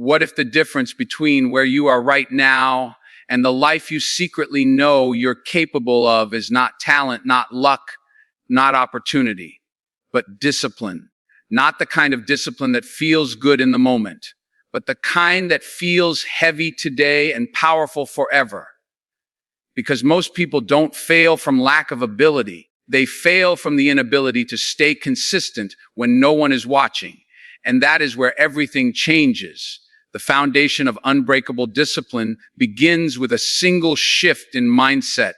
What if the difference between where you are right now and the life you secretly know you're capable of is not talent, not luck, not opportunity, but discipline? Not the kind of discipline that feels good in the moment, but the kind that feels heavy today and powerful forever. Because most people don't fail from lack of ability. They fail from the inability to stay consistent when no one is watching. And that is where everything changes. The foundation of unbreakable discipline begins with a single shift in mindset.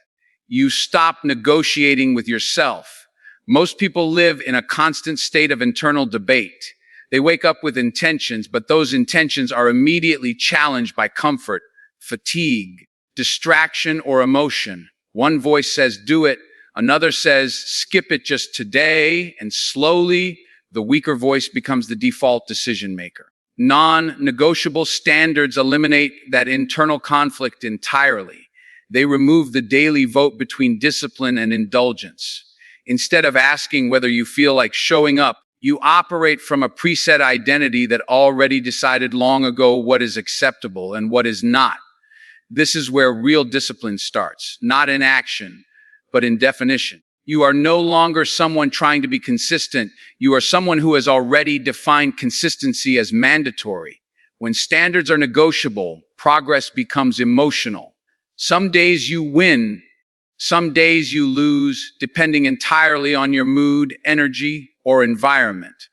You stop negotiating with yourself. Most people live in a constant state of internal debate. They wake up with intentions, but those intentions are immediately challenged by comfort, fatigue, distraction, or emotion. One voice says, do it. Another says, skip it just today. And slowly, the weaker voice becomes the default decision maker. Non-negotiable standards eliminate that internal conflict entirely. They remove the daily vote between discipline and indulgence. Instead of asking whether you feel like showing up, you operate from a preset identity that already decided long ago what is acceptable and what is not. This is where real discipline starts, not in action, but in definition. You are no longer someone trying to be consistent. You are someone who has already defined consistency as mandatory. When standards are negotiable, progress becomes emotional. Some days you win, some days you lose, depending entirely on your mood, energy, or environment.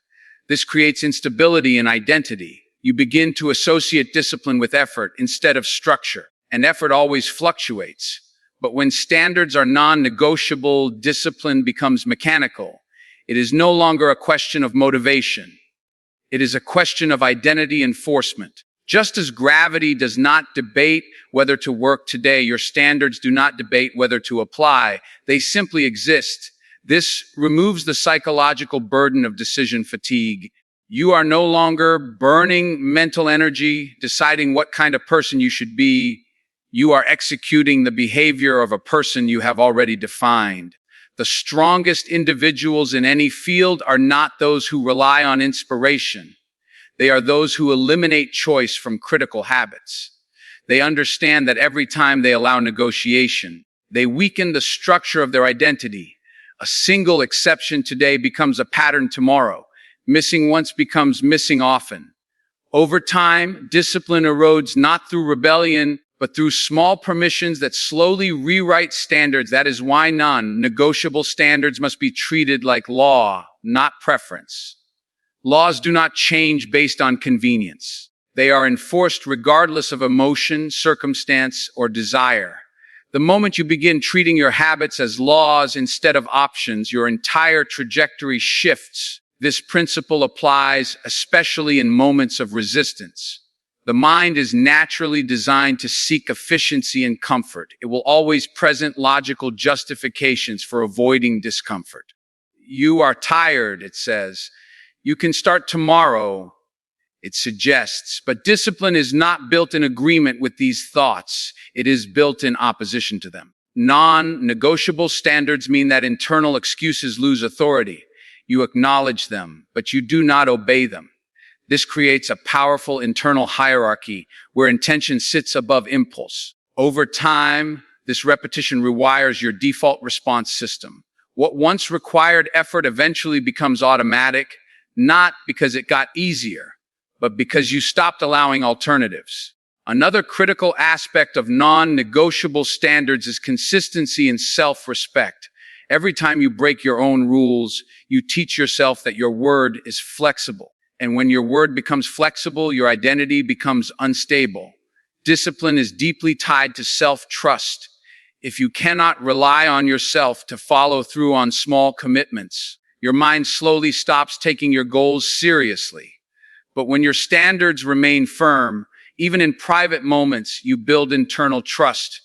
This creates instability in identity. You begin to associate discipline with effort instead of structure, and effort always fluctuates. But when standards are non-negotiable, discipline becomes mechanical. It is no longer a question of motivation. It is a question of identity enforcement. Just as gravity does not debate whether to work today, your standards do not debate whether to apply. They simply exist. This removes the psychological burden of decision fatigue. You are no longer burning mental energy, deciding what kind of person you should be. You are executing the behavior of a person you have already defined. The strongest individuals in any field are not those who rely on inspiration. They are those who eliminate choice from critical habits. They understand that every time they allow negotiation, they weaken the structure of their identity. A single exception today becomes a pattern tomorrow. Missing once becomes missing often. Over time, discipline erodes not through rebellion, but through small permissions that slowly rewrite standards. That is why non-negotiable standards must be treated like law, not preference. Laws do not change based on convenience. They are enforced regardless of emotion, circumstance, or desire. The moment you begin treating your habits as laws instead of options, your entire trajectory shifts. This principle applies especially in moments of resistance. The mind is naturally designed to seek efficiency and comfort. It will always present logical justifications for avoiding discomfort. You are tired, it says. You can start tomorrow, it suggests. But discipline is not built in agreement with these thoughts. It is built in opposition to them. Non-negotiable standards mean that internal excuses lose authority. You acknowledge them, but you do not obey them. This creates a powerful internal hierarchy where intention sits above impulse. Over time, this repetition rewires your default response system. What once required effort eventually becomes automatic, not because it got easier, but because you stopped allowing alternatives. Another critical aspect of non-negotiable standards is consistency and self-respect. Every time you break your own rules, you teach yourself that your word is flexible. And when your word becomes flexible, your identity becomes unstable. Discipline is deeply tied to self-trust. If you cannot rely on yourself to follow through on small commitments, your mind slowly stops taking your goals seriously. But when your standards remain firm, even in private moments, you build internal trust.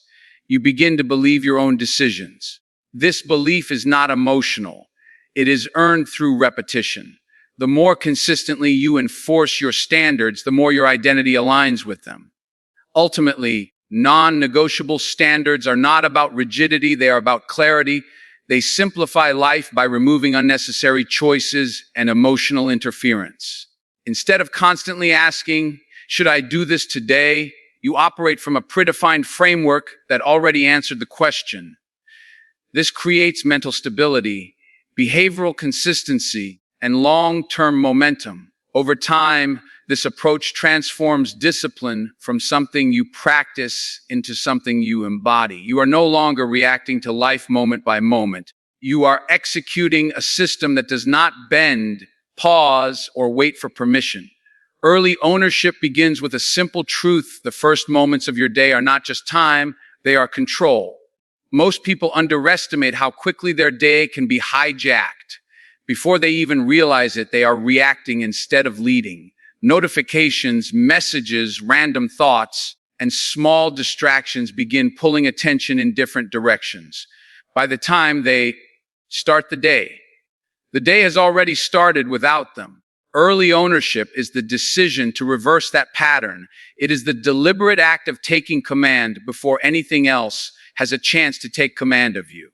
You begin to believe your own decisions. This belief is not emotional. It is earned through repetition. The more consistently you enforce your standards, the more your identity aligns with them. Ultimately, non-negotiable standards are not about rigidity, they are about clarity. They simplify life by removing unnecessary choices and emotional interference. Instead of constantly asking, Should I do this today? You operate from a predefined framework that already answered the question. This creates mental stability, behavioral consistency, and long-term momentum. Over time, this approach transforms discipline from something you practice into something you embody. You are no longer reacting to life moment by moment. You are executing a system that does not bend, pause, or wait for permission. Early ownership begins with a simple truth. The first moments of your day are not just time, they are control. Most people underestimate how quickly their day can be hijacked. Before they even realize it, they are reacting instead of leading. Notifications, messages, random thoughts, and small distractions begin pulling attention in different directions. By the time they start the day has already started without them. Early ownership is the decision to reverse that pattern. It is the deliberate act of taking command before anything else has a chance to take command of you.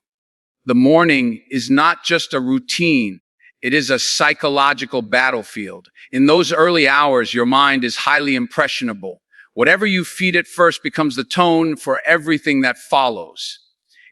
The morning is not just a routine. It is a psychological battlefield. In those early hours, your mind is highly impressionable. Whatever you feed it first becomes the tone for everything that follows.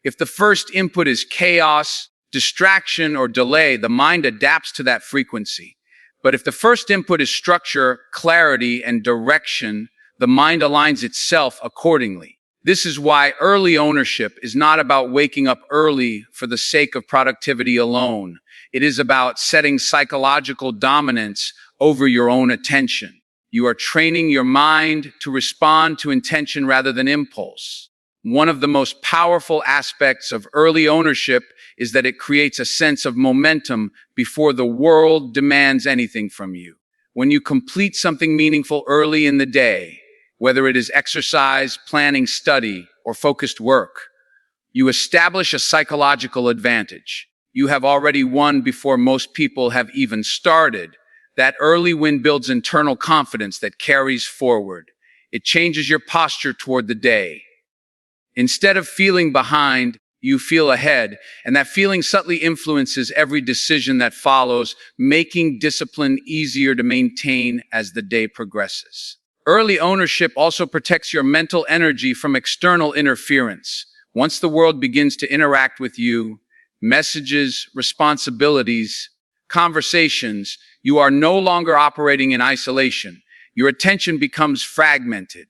If the first input is chaos, distraction, or delay, the mind adapts to that frequency. But if the first input is structure, clarity, and direction, the mind aligns itself accordingly. This is why early ownership is not about waking up early for the sake of productivity alone. It is about setting psychological dominance over your own attention. You are training your mind to respond to intention rather than impulse. One of the most powerful aspects of early ownership is that it creates a sense of momentum before the world demands anything from you. When you complete something meaningful early in the day, whether it is exercise, planning, study, or focused work, you establish a psychological advantage. You have already won before most people have even started. That early win builds internal confidence that carries forward. It changes your posture toward the day. Instead of feeling behind, you feel ahead, and that feeling subtly influences every decision that follows, making discipline easier to maintain as the day progresses. Early ownership also protects your mental energy from external interference. Once the world begins to interact with you, messages, responsibilities, conversations, you are no longer operating in isolation. Your attention becomes fragmented.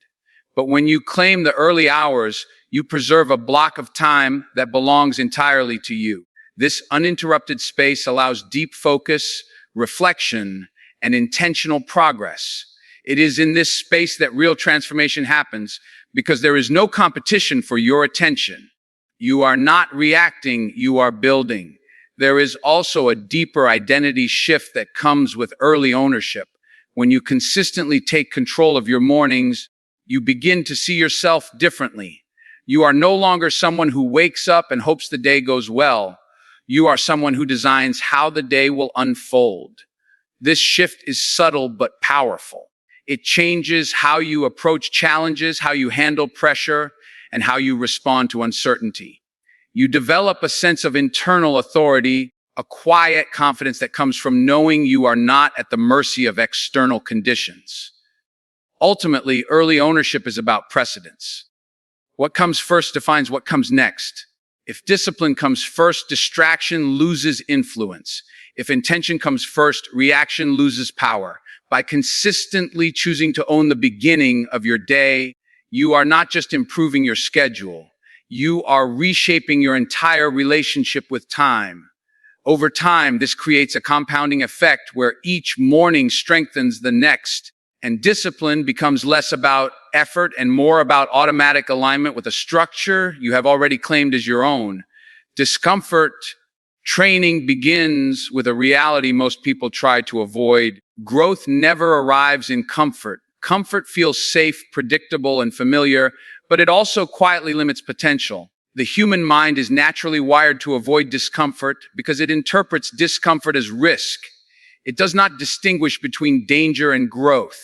But when you claim the early hours, you preserve a block of time that belongs entirely to you. This uninterrupted space allows deep focus, reflection, and intentional progress. It is in this space that real transformation happens because there is no competition for your attention. You are not reacting, you are building. There is also a deeper identity shift that comes with early ownership. When you consistently take control of your mornings, you begin to see yourself differently. You are no longer someone who wakes up and hopes the day goes well. You are someone who designs how the day will unfold. This shift is subtle but powerful. It changes how you approach challenges, how you handle pressure, and how you respond to uncertainty. You develop a sense of internal authority, a quiet confidence that comes from knowing you are not at the mercy of external conditions. Ultimately, early ownership is about precedence. What comes first defines what comes next. If discipline comes first, distraction loses influence. If intention comes first, reaction loses power. By consistently choosing to own the beginning of your day, you are not just improving your schedule, you are reshaping your entire relationship with time. Over time, this creates a compounding effect where each morning strengthens the next, and discipline becomes less about effort and more about automatic alignment with a structure you have already claimed as your own. Discomfort training begins with a reality most people try to avoid. Growth never arrives in comfort. Comfort feels safe, predictable, and familiar, but it also quietly limits potential. The human mind is naturally wired to avoid discomfort because it interprets discomfort as risk. It does not distinguish between danger and growth.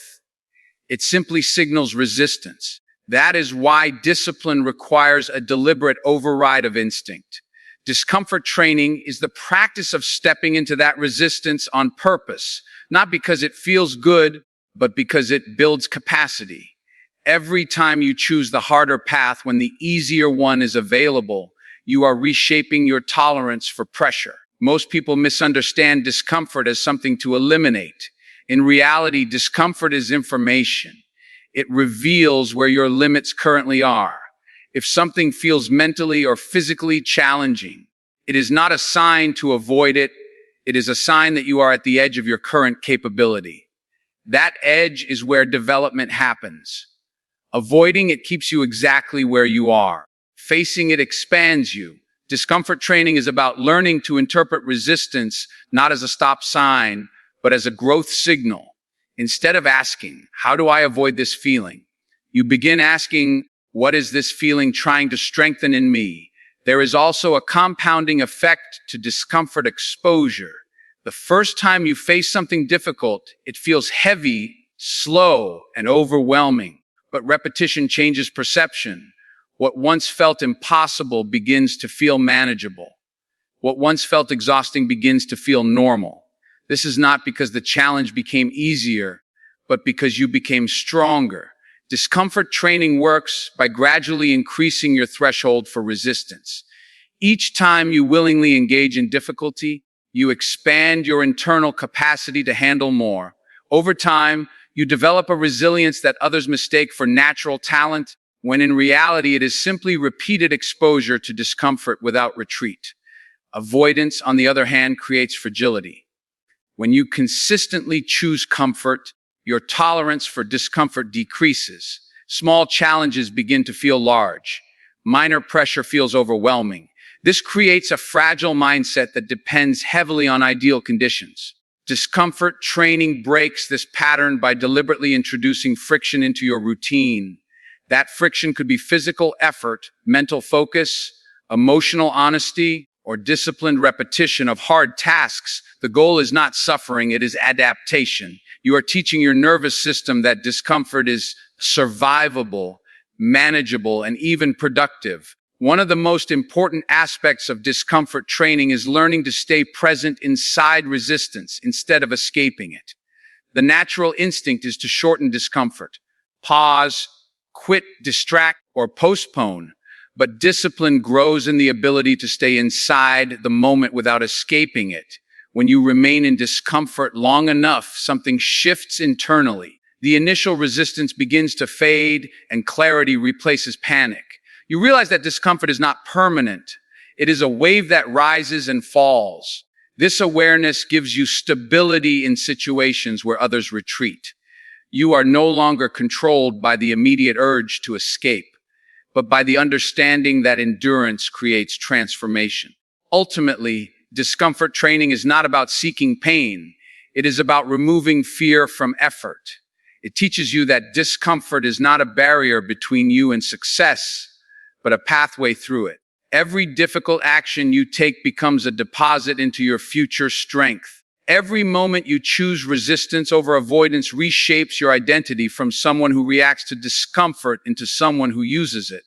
It simply signals resistance. That is why discipline requires a deliberate override of instinct. Discomfort training is the practice of stepping into that resistance on purpose, not because it feels good, but because it builds capacity. Every time you choose the harder path when the easier one is available, you are reshaping your tolerance for pressure. Most people misunderstand discomfort as something to eliminate. In reality, discomfort is information. It reveals where your limits currently are. If something feels mentally or physically challenging, it is not a sign to avoid it. It is a sign that you are at the edge of your current capability. That edge is where development happens. Avoiding it keeps you exactly where you are. Facing it expands you. Discomfort training is about learning to interpret resistance not as a stop sign, but as a growth signal. Instead of asking, how do I avoid this feeling? You begin asking, what is this feeling trying to strengthen in me? There is also a compounding effect to discomfort exposure. The first time you face something difficult, it feels heavy, slow, and overwhelming. But repetition changes perception. What once felt impossible begins to feel manageable. What once felt exhausting begins to feel normal. This is not because the challenge became easier, but because you became stronger. Discomfort training works by gradually increasing your threshold for resistance. Each time you willingly engage in difficulty, you expand your internal capacity to handle more. Over time, you develop a resilience that others mistake for natural talent, when in reality it is simply repeated exposure to discomfort without retreat. Avoidance, on the other hand, creates fragility. When you consistently choose comfort, your tolerance for discomfort decreases. Small challenges begin to feel large. Minor pressure feels overwhelming. This creates a fragile mindset that depends heavily on ideal conditions. Discomfort training breaks this pattern by deliberately introducing friction into your routine. That friction could be physical effort, mental focus, emotional honesty, or disciplined repetition of hard tasks. The goal is not suffering, it is adaptation. You are teaching your nervous system that discomfort is survivable, manageable, and even productive. One of the most important aspects of discomfort training is learning to stay present inside resistance instead of escaping it. The natural instinct is to shorten discomfort, pause, quit, distract, or postpone. But discipline grows in the ability to stay inside the moment without escaping it. When you remain in discomfort long enough, something shifts internally. The initial resistance begins to fade, and clarity replaces panic. You realize that discomfort is not permanent. It is a wave that rises and falls. This awareness gives you stability in situations where others retreat. You are no longer controlled by the immediate urge to escape, but by the understanding that endurance creates transformation. Ultimately, discomfort training is not about seeking pain. It is about removing fear from effort. It teaches you that discomfort is not a barrier between you and success, but a pathway through it. Every difficult action you take becomes a deposit into your future strength. Every moment you choose resistance over avoidance reshapes your identity from someone who reacts to discomfort into someone who uses it.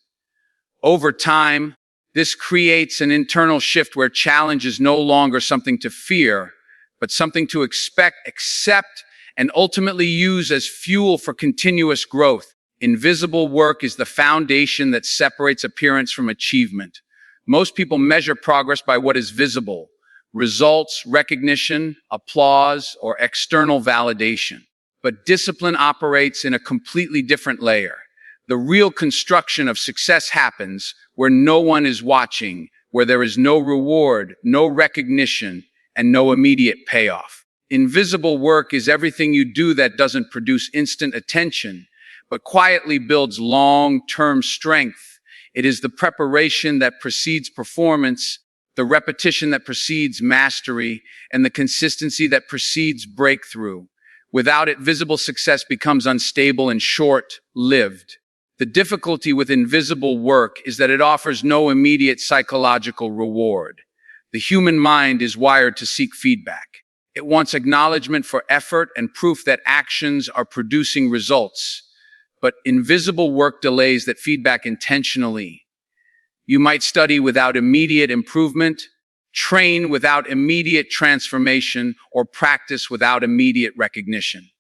Over time, this creates an internal shift where challenge is no longer something to fear, but something to expect, accept, and ultimately use as fuel for continuous growth. Invisible work is the foundation that separates appearance from achievement. Most people measure progress by what is visible: results, recognition, applause, or external validation. But discipline operates in a completely different layer. The real construction of success happens where no one is watching, where there is no reward, no recognition, and no immediate payoff. Invisible work is everything you do that doesn't produce instant attention, but quietly builds long-term strength. It is the preparation that precedes performance, the repetition that precedes mastery, and the consistency that precedes breakthrough. Without it, visible success becomes unstable and short-lived. The difficulty with invisible work is that it offers no immediate psychological reward. The human mind is wired to seek feedback. It wants acknowledgement for effort and proof that actions are producing results. But invisible work delays that feedback intentionally. You might study without immediate improvement, train without immediate transformation, or practice without immediate recognition.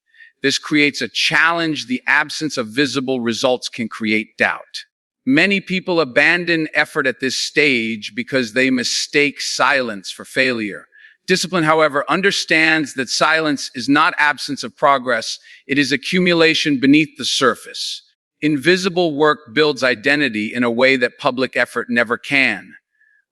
This creates a challenge. The absence of visible results can create doubt. Many people abandon effort at this stage because they mistake silence for failure. Discipline, however, understands that silence is not absence of progress, it is accumulation beneath the surface. Invisible work builds identity in a way that public effort never can.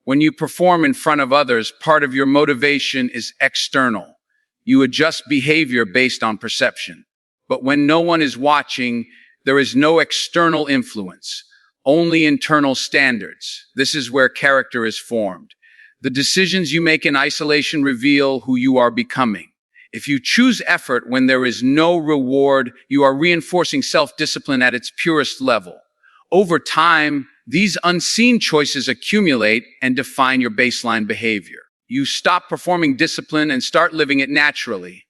When you perform in front of others, part of your motivation is external. You adjust behavior based on perception. But when no one is watching, there is no external influence, only internal standards. This is where character is formed. The decisions you make in isolation reveal who you are becoming. If you choose effort when there is no reward, you are reinforcing self-discipline at its purest level. Over time, these unseen choices accumulate and define your baseline behavior. You stop performing discipline and start living it naturally.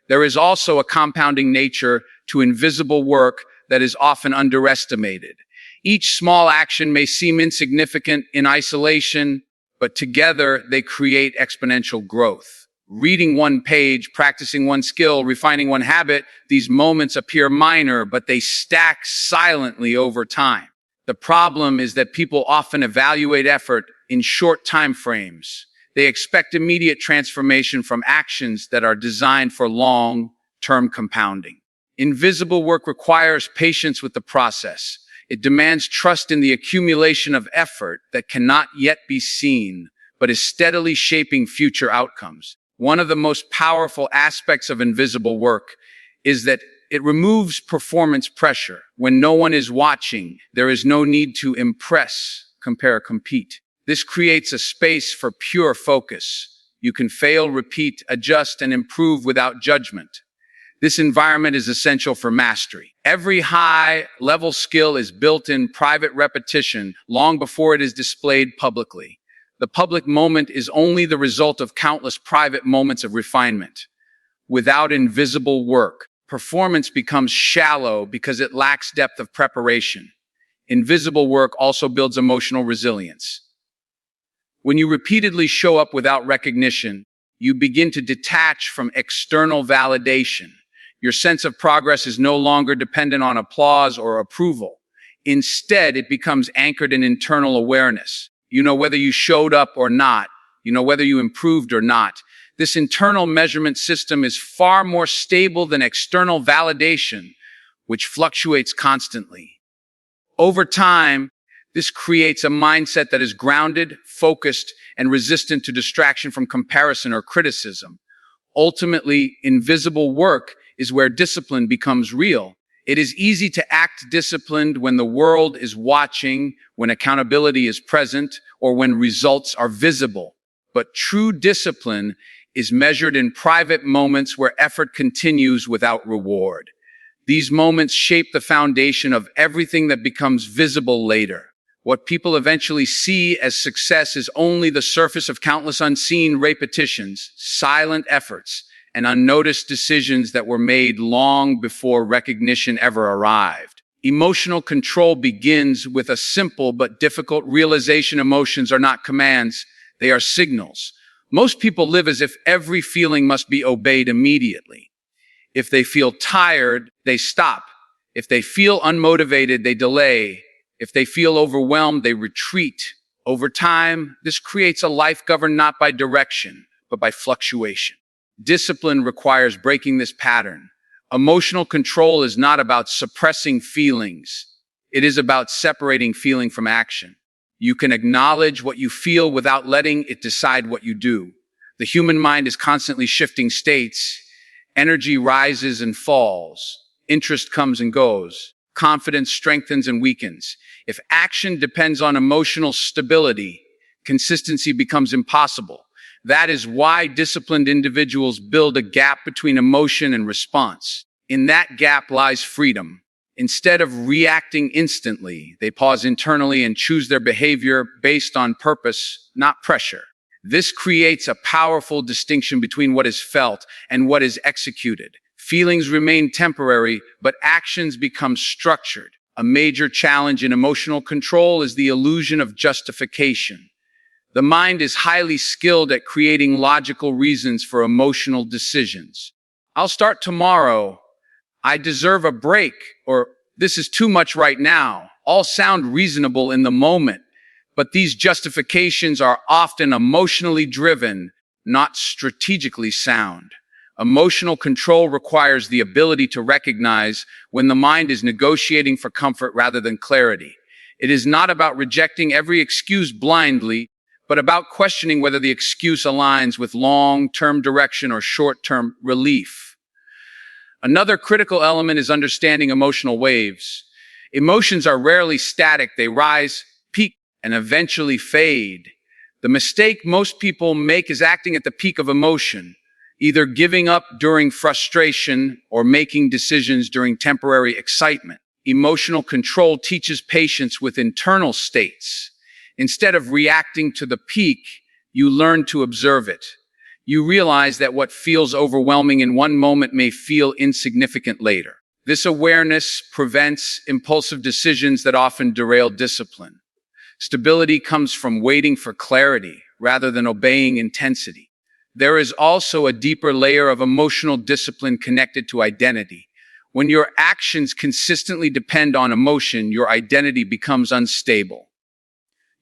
There is also a compounding nature to invisible work that is often underestimated. Each small action may seem insignificant in isolation, but together they create exponential growth. Reading one page, practicing one skill, refining one habit, these moments appear minor, but they stack silently over time. The problem is that people often evaluate effort in short time frames. They expect immediate transformation from actions that are designed for long-term compounding. Invisible work requires patience with the process. It demands trust in the accumulation of effort that cannot yet be seen, but is steadily shaping future outcomes. One of the most powerful aspects of invisible work is that it removes performance pressure. When no one is watching, there is no need to impress, compare, compete. This creates a space for pure focus. You can fail, repeat, adjust, and improve without judgment. This environment is essential for mastery. Every high-level skill is built in private repetition long before it is displayed publicly. The public moment is only the result of countless private moments of refinement. Without invisible work, performance becomes shallow because it lacks depth of preparation. Invisible work also builds emotional resilience. When you repeatedly show up without recognition, you begin to detach from external validation. Your sense of progress is no longer dependent on applause or approval. Instead, it becomes anchored in internal awareness. You know whether you showed up or not. You know whether you improved or not. This internal measurement system is far more stable than external validation, which fluctuates constantly. Over time, this creates a mindset that is grounded, focused, and resistant to distraction from comparison or criticism. Ultimately, invisible work is where discipline becomes real. It is easy to act disciplined when the world is watching, when accountability is present, or when results are visible. But true discipline is measured in private moments where effort continues without reward. These moments shape the foundation of everything that becomes visible later. What people eventually see as success is only the surface of countless unseen repetitions, silent efforts, and unnoticed decisions that were made long before recognition ever arrived. Emotional control begins with a simple but difficult realization. Emotions are not commands, they are signals. Most people live as if every feeling must be obeyed immediately. If they feel tired, they stop. If they feel unmotivated, they delay. If they feel overwhelmed, they retreat. Over time, this creates a life governed not by direction, but by fluctuation. Discipline requires breaking this pattern. Emotional control is not about suppressing feelings. It is about separating feeling from action. You can acknowledge what you feel without letting it decide what you do. The human mind is constantly shifting states. Energy rises and falls. Interest comes and goes. Confidence strengthens and weakens. If action depends on emotional stability, consistency becomes impossible. That is why disciplined individuals build a gap between emotion and response. In that gap lies freedom. Instead of reacting instantly, they pause internally and choose their behavior based on purpose, not pressure. This creates a powerful distinction between what is felt and what is executed. Feelings remain temporary, but actions become structured. A major challenge in emotional control is the illusion of justification. The mind is highly skilled at creating logical reasons for emotional decisions. I'll start tomorrow. I deserve a break, or this is too much right now, all sound reasonable in the moment, but these justifications are often emotionally driven, not strategically sound. Emotional control requires the ability to recognize when the mind is negotiating for comfort rather than clarity. It is not about rejecting every excuse blindly, but about questioning whether the excuse aligns with long-term direction or short-term relief. Another critical element is understanding emotional waves. Emotions are rarely static. They rise, peak, and eventually fade. The mistake most people make is acting at the peak of emotion, either giving up during frustration or making decisions during temporary excitement. Emotional control teaches patience with internal states. Instead of reacting to the peak, you learn to observe it. You realize that what feels overwhelming in one moment may feel insignificant later. This awareness prevents impulsive decisions that often derail discipline. Stability comes from waiting for clarity rather than obeying intensity. There is also a deeper layer of emotional discipline connected to identity. When your actions consistently depend on emotion, your identity becomes unstable.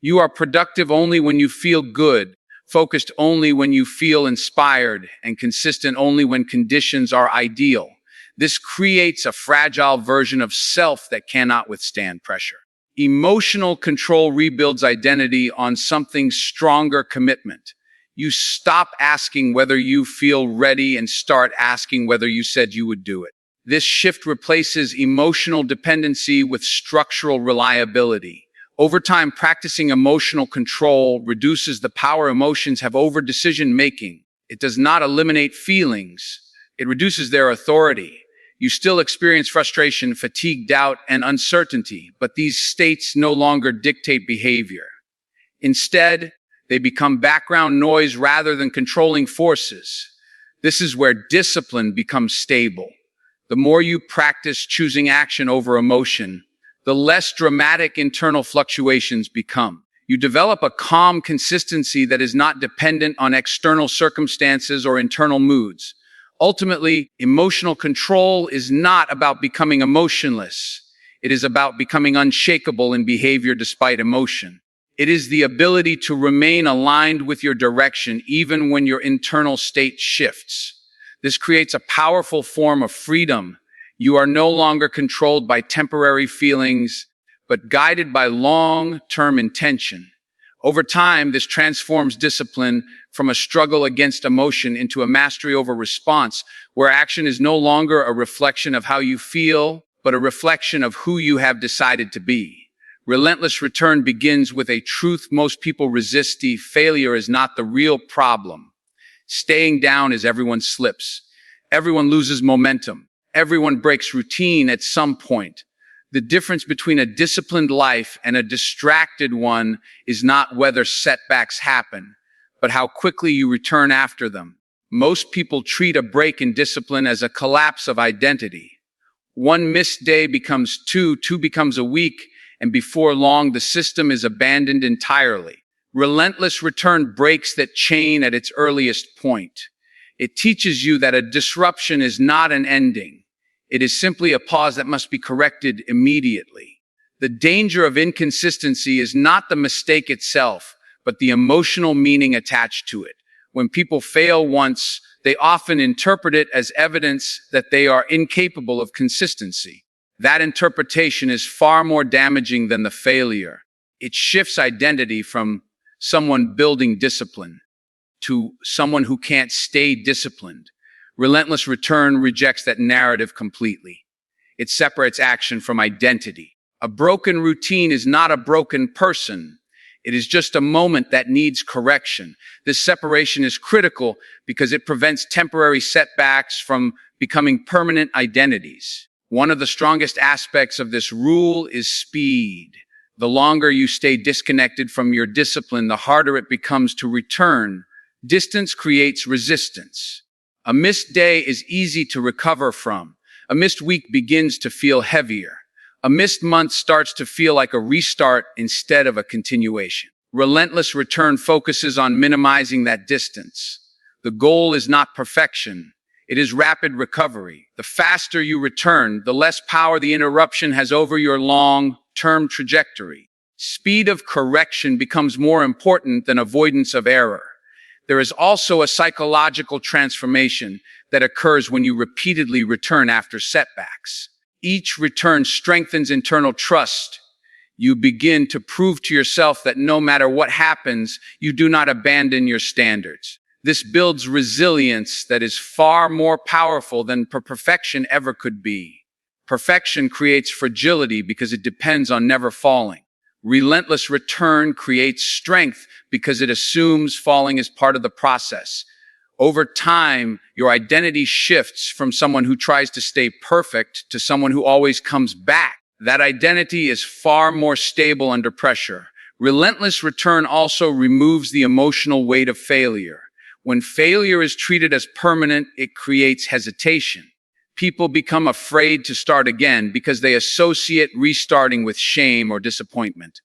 You are productive only when you feel good, focused only when you feel inspired, and consistent only when conditions are ideal. This creates a fragile version of self that cannot withstand pressure. Emotional control rebuilds identity on something stronger: commitment. You stop asking whether you feel ready and start asking whether you said you would do it. This shift replaces emotional dependency with structural reliability. Over time, practicing emotional control reduces the power emotions have over decision-making. It does not eliminate feelings. It reduces their authority. You still experience frustration, fatigue, doubt, and uncertainty, but these states no longer dictate behavior. Instead, they become background noise rather than controlling forces. This is where discipline becomes stable. The more you practice choosing action over emotion, the less dramatic internal fluctuations become. You develop a calm consistency that is not dependent on external circumstances or internal moods. Ultimately, emotional control is not about becoming emotionless. It is about becoming unshakable in behavior despite emotion. It is the ability to remain aligned with your direction even when your internal state shifts. This creates a powerful form of freedom. You are no longer controlled by temporary feelings, but guided by long-term intention. Over time, this transforms discipline from a struggle against emotion into a mastery over response, where action is no longer a reflection of how you feel, but a reflection of who you have decided to be. Relentless return begins with a truth most people resist: the failure is not the real problem. Staying down as everyone slips. Everyone loses momentum. Everyone breaks routine at some point. The difference between a disciplined life and a distracted one is not whether setbacks happen, but how quickly you return after them. Most people treat a break in discipline as a collapse of identity. One missed day becomes two becomes a week, and before long, the system is abandoned entirely. Relentless return breaks that chain at its earliest point. It teaches you that a disruption is not an ending. It is simply a pause that must be corrected immediately. The danger of inconsistency is not the mistake itself, but the emotional meaning attached to it. When people fail once, they often interpret it as evidence that they are incapable of consistency. That interpretation is far more damaging than the failure. It shifts identity from someone building discipline to someone who can't stay disciplined. Relentless return rejects that narrative completely. It separates action from identity. A broken routine is not a broken person. It is just a moment that needs correction. This separation is critical because it prevents temporary setbacks from becoming permanent identities. One of the strongest aspects of this rule is speed. The longer you stay disconnected from your discipline, the harder it becomes to return. Distance creates resistance. A missed day is easy to recover from. A missed week begins to feel heavier. A missed month starts to feel like a restart instead of a continuation. Relentless return focuses on minimizing that distance. The goal is not perfection. It is rapid recovery. The faster you return, the less power the interruption has over your long-term trajectory. Speed of correction becomes more important than avoidance of error. There is also a psychological transformation that occurs when you repeatedly return after setbacks. Each return strengthens internal trust. You begin to prove to yourself that no matter what happens, you do not abandon your standards. This builds resilience that is far more powerful than perfection ever could be. Perfection creates fragility because it depends on never falling. Relentless return creates strength because it assumes falling is part of the process. Over time, your identity shifts from someone who tries to stay perfect to someone who always comes back. That identity is far more stable under pressure. Relentless return also removes the emotional weight of failure. When failure is treated as permanent, it creates hesitation. People become afraid to start again because they associate restarting with shame or disappointment.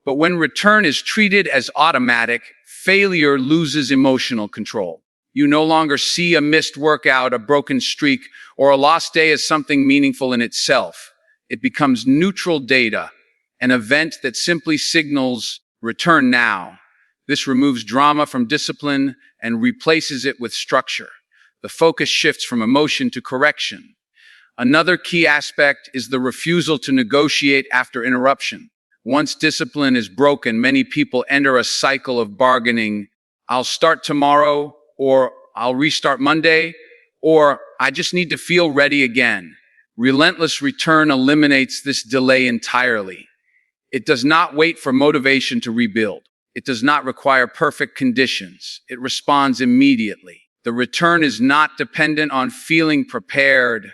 But when return is treated as automatic, failure loses emotional control. You no longer see a missed workout, a broken streak, or a lost day as something meaningful in itself. It becomes neutral data, an event that simply signals return now. This removes drama from discipline and replaces it with structure. The focus shifts from emotion to correction. Another key aspect is the refusal to negotiate after interruption. Once discipline is broken, many people enter a cycle of bargaining. I'll start tomorrow, or I'll restart Monday, or I just need to feel ready again. Relentless return eliminates this delay entirely. It does not wait for motivation to rebuild. It does not require perfect conditions. It responds immediately. The return is not dependent on feeling prepared.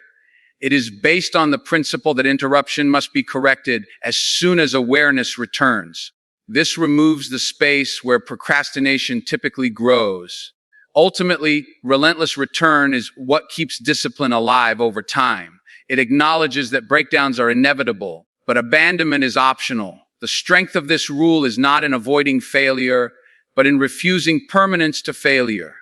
It is based on the principle that interruption must be corrected as soon as awareness returns. This removes the space where procrastination typically grows. Ultimately, relentless return is what keeps discipline alive over time. It acknowledges that breakdowns are inevitable, but abandonment is optional. The strength of this rule is not in avoiding failure, but in refusing permanence to failure.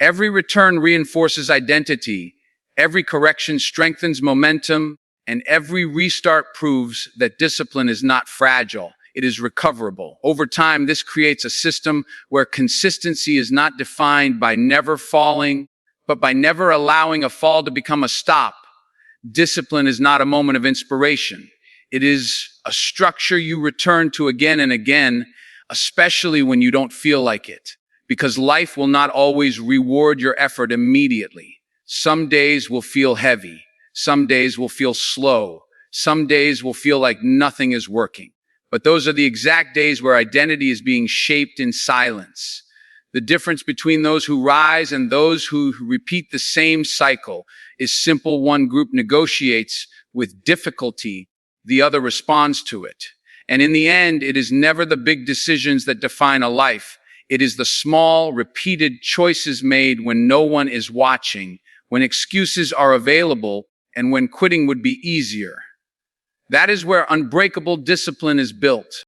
Every return reinforces identity, every correction strengthens momentum, and every restart proves that discipline is not fragile. It is recoverable. Over time, this creates a system where consistency is not defined by never falling, but by never allowing a fall to become a stop. Discipline is not a moment of inspiration. It is a structure you return to again and again, especially when you don't feel like it, because life will not always reward your effort immediately. Some days will feel heavy. Some days will feel slow. Some days will feel like nothing is working. But those are the exact days where identity is being shaped in silence. The difference between those who rise and those who repeat the same cycle is simple. One group negotiates with difficulty, the other responds to it. And in the end, it is never the big decisions that define a life. It is the small, repeated choices made when no one is watching, when excuses are available, and when quitting would be easier. That is where unbreakable discipline is built.